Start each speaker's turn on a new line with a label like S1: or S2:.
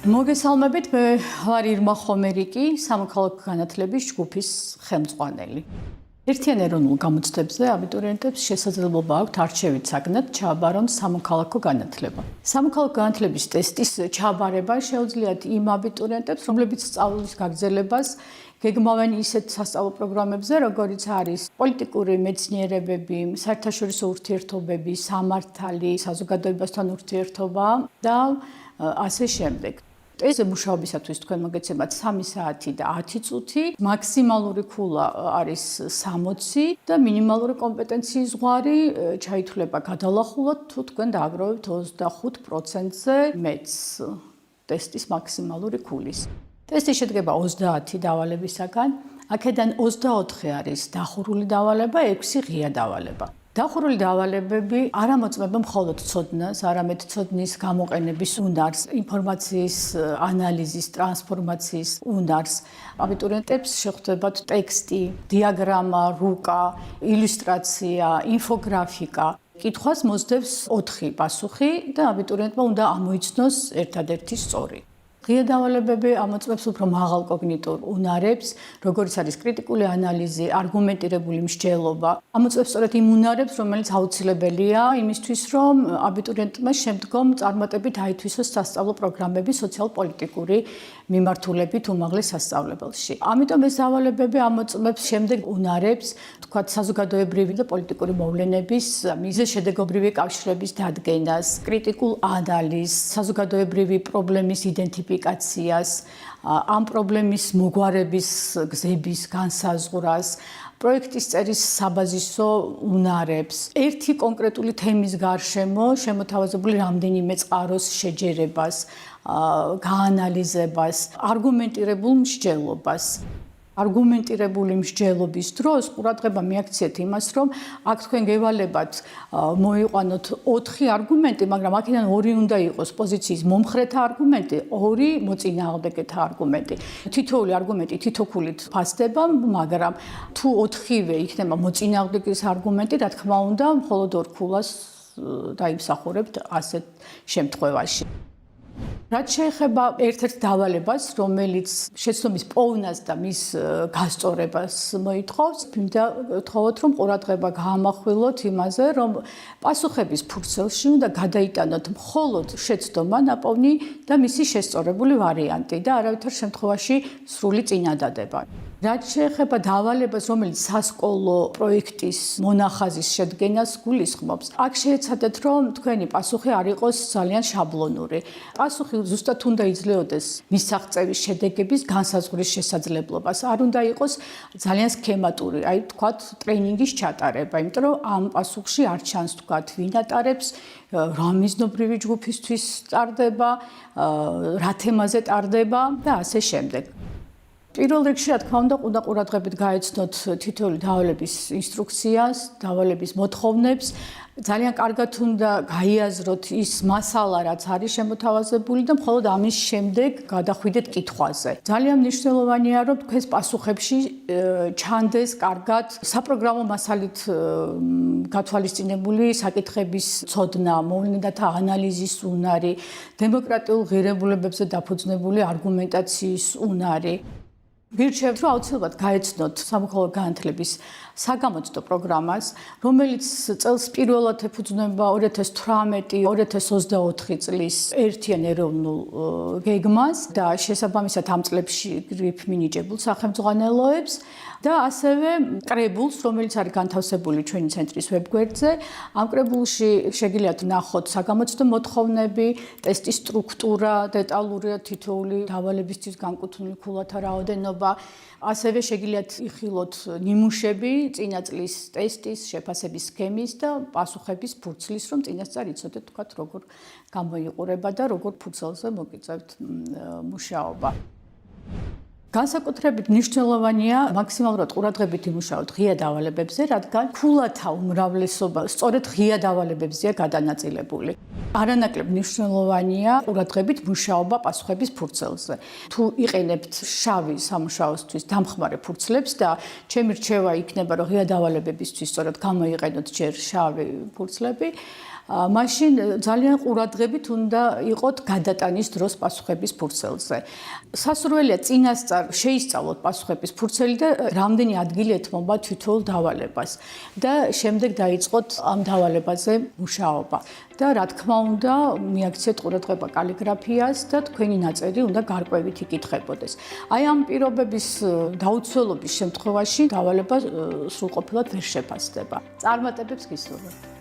S1: მოგესალმებით, მე ვარ ირმა ხომერიკი, სამოქალაქო განათლების ჯგუფის ხელმძღვანელი. ერთიან ეროვნულ გამოცდებზე აბიტურიენტებს შესაძლებლობა აქვთ არჩევით საგნად ჩააბარონ სამოქალაქო განათლება. სამოქალაქო განათლების ტესტის ჩააბარება შეუძლიათ იმ აბიტურიენტებს, რომლებიც სწავლის გაგრძელებას გეგმავენ ისეთ სასწავლო პროგრამებზე, როგორიც არის პოლიტიკური მეცნიერებები, საერთაშორისო ურთიერთობები, სამართალი, საზოგადოებასთან ურთიერთობა და ასე შემდეგ. ეს მუშაობისათვის თქვენ მოგეცემათ 3 საათი და 10 წუთი, მაქსიმალური ქულა არის 60 და მინიმალური კომპეტენციის ზღვარი ჩაითვლება გადალახულად, თუ თქვენ დააგროვებთ 25%-ზე მეც ტესტის მაქსიმალური ქულის. ტესტი შედგება 30 დავალებისაგან, აქედან 24 არის დახურული დავალება, 6 ღია დავალება. დახურული დავალებები არ ამოწმება მხოლოდ ცოდნას, არამედ ცოდნის გამოყენების უნარს, ინფორმაციის ანალიზის, ტრანსფორმაციის უნარს. აბიტურიენტებს შეხვდებათ ტექსტი, დიაგრამა, რუკა, ილუსტრაცია, ინფოგრაფიკა. კითხვას მოსდევს 4 პასუხი და აბიტურიენტმა უნდა ამოიცნოს ერთადერთი სწორი. ღია დავალებები ამოწმებს უფრო მაღალ კოგნიტურ უნარებს, როგორიც არის კრიტიკული ანალიზი, არგუმენტირებული მსჯელობა. ამოწმებს სწორედ იმ უნარებს, რომელიც აუცილებელია იმისთვის, რომ აბიტურიენტმა შემდგომ წარმატებით აითვისოს სასწავლო პროგრამები სოციალ-პოლიტიკური მიმართულებით უმაღლეს სასწავლებელში. ამიტომ ეს დავალებები ამოწმებს შემდეგ უნარებს, თქვათ საზოგადოებრივი და პოლიტიკური მოვლენების მიზეზშედეგობრივი კავშირების დადგენას, კრიტიკულ ანალიზს, საზოგადოებრივი პრობლემის იდენტიფიკაციას, ამ პრობლემის მოგვარების გზების განსაზღვრას, პროექტის წერის საბაზისო უნარებს, ერთი კონკრეტული თემის გარშემო შემოთავაზებული რამდენიმე წყაროს შეჯერებას, გაანალიზებას, არგუმენტირებულ მსჯელობას. არგუმენტირებული მსჯელობის დროს ყურადღება მიაქციეთ იმას, რომ აქ თქვენ გევალებათ მოიყვანოთ 4 არგუმენტი, მაგრამ აქედან 2 უნდა იყოს პოზიციის მომხრეთა არგუმენტი, 2 მოწინააღმდეგეთა არგუმენტი. თითოეული არგუმენტი თითო ქულით ფასდება, მაგრამ თუ 4-ვე იქნება მოწინააღმდეგის არგუმენტი, რა თქმა უნდა, მხოლოდ 2 ქულას დაიმსახურებთ ასეთ შემთხვევაში. რაც შეეხება ერთ-ერთ დავალებას, რომელიც შეცდომის პოვნას და მის გასწორებას მოითხოვს, მინდა გთხოვოთ, რომ ყურადღება გაამახვილოთ იმაზე, რომ პასუხების ფურცელში უნდა გადაიტანოთ მხოლოდ შეცდომა ნაპოვნი და მისი შესწორებული ვარიანტი და არავითარ შემთხვევაში სრული წინადადება. რაც შეეხება დავალებას, რომელიც სასკოლო პროექტის მონახაზის შედგენას გულისხმობს, აქ შეეცადეთ, რომ თქვენი პასუხი არ იყოს ძალიან შაბლონური. პასუხი ზუსტად უნდა იძლეოდეს მისაღწევის შედეგების განსაზღვრის შესაძლებლობას. არ უნდა იყოს ძალიან სქემატური, აი თქვათ ტრეინინგის ჩატარება, იმიტომ რომ ამ პასუხში არ ჩანს თქვათ ვინ ატარებს, რა მიზნობრივი ჯგუფისთვის ტარდება, რა თემაზე ტარდება და ასე შემდეგ. პირველ რიგში, რა თქმა უნდა, ყურადღებით გაეცნოთ თითოეული დავალების ინსტრუქციას, დავალების მოთხოვნებს. ძალიან კარგად უნდა გაიაზროთ ის მასალა, რაც არის შემოთავაზებული და მხოლოდ ამის შემდეგ გადახვიდეთ კითხვაზე. ძალიან მნიშვნელოვანია, რომ თქვენს პასუხებში ჩანდეს კარგად საპროგრამო მასალით გათვალისწინებული საკითხების ცოდნა, მოვლენათა ანალიზის უნარი, დემოკრატიულ ღირებულებებზე დაფუძნებული არგუმენტაციის უნარი. გირჩევთ, რომ აუცილებლად გაეცნოთ სამოქალაქო განათლების საგამოცდო პროგრამას, რომელიც წელს პირველად ეფუძნება 2018-2024 წლის ერთიან ეროვნულ გეგმას და შესაბამისად ამ წლებში მინიჭებულ სახელმძღვანელოებს და ასევე კრებულს, რომელიც არის განთავსებული ჩვენი ცენტრის ვებგვერდზე. ამ კრებულში შეგიძლიათ ნახოთ საგამოცდო მოთხოვნები, ტესტის სტრუქტურა, დეტალურად თითოეული დავალებისთვის განკუთვნილი ქულათა რაოდენობა. ასევე შეგიძლიათ იხილოთ ნიმუშები წინა წლის ტესტის, შეფასების სქემის და პასუხების ფურცლის, რომ წინასწარ იცოდეთ, თქვათ, როგორ გამოიყურება და როგორ ფურცელზე მოგიწევთ მუშაობა. განსაკუთრებით მნიშვნელოვანია მაქსიმალურად ყურადღებით იმუშაოთ ღია დავალებებზე, რადგან ქულათა უმრავლესობა სწორედ ღია დავალებებზეა გადანაწილებული. არანაკლებ მნიშვნელოვანია ყურადღებით მუშაობა პასუხების ფურცელზე. თუ იყენებთ შავი სამუშაოსთვის დამხმარე ფურცლებს და ჩემი რჩევა იქნება, რომ ღია დავალებებისთვის სწორედ გამოიყენოთ ჯერ შავი ფურცლები, მაშინ ძალიან ყურადღებით უნდა იყოთ გადატანის დროს პასუხების ფურცელზე. სასურველია წინასწარ შეისწავლოთ პასუხების ფურცელი და რამდენი ადგილი ეთმობა თითოეულ დავალებას და შემდეგ დაიწყოთ ამ დავალებაზე მუშაობა. და რა თქმა უნდა, მიაქციეთ ყურადღება კალიგრაფიას და თქვენი ნაწერი უნდა გარკვევით იკითხებოდეს. აი ამ პირობების დაუცველობის შემთხვევაში დავალება სრულყოფილად ვერ შეფასდება. წარმატებებს გისურვებთ.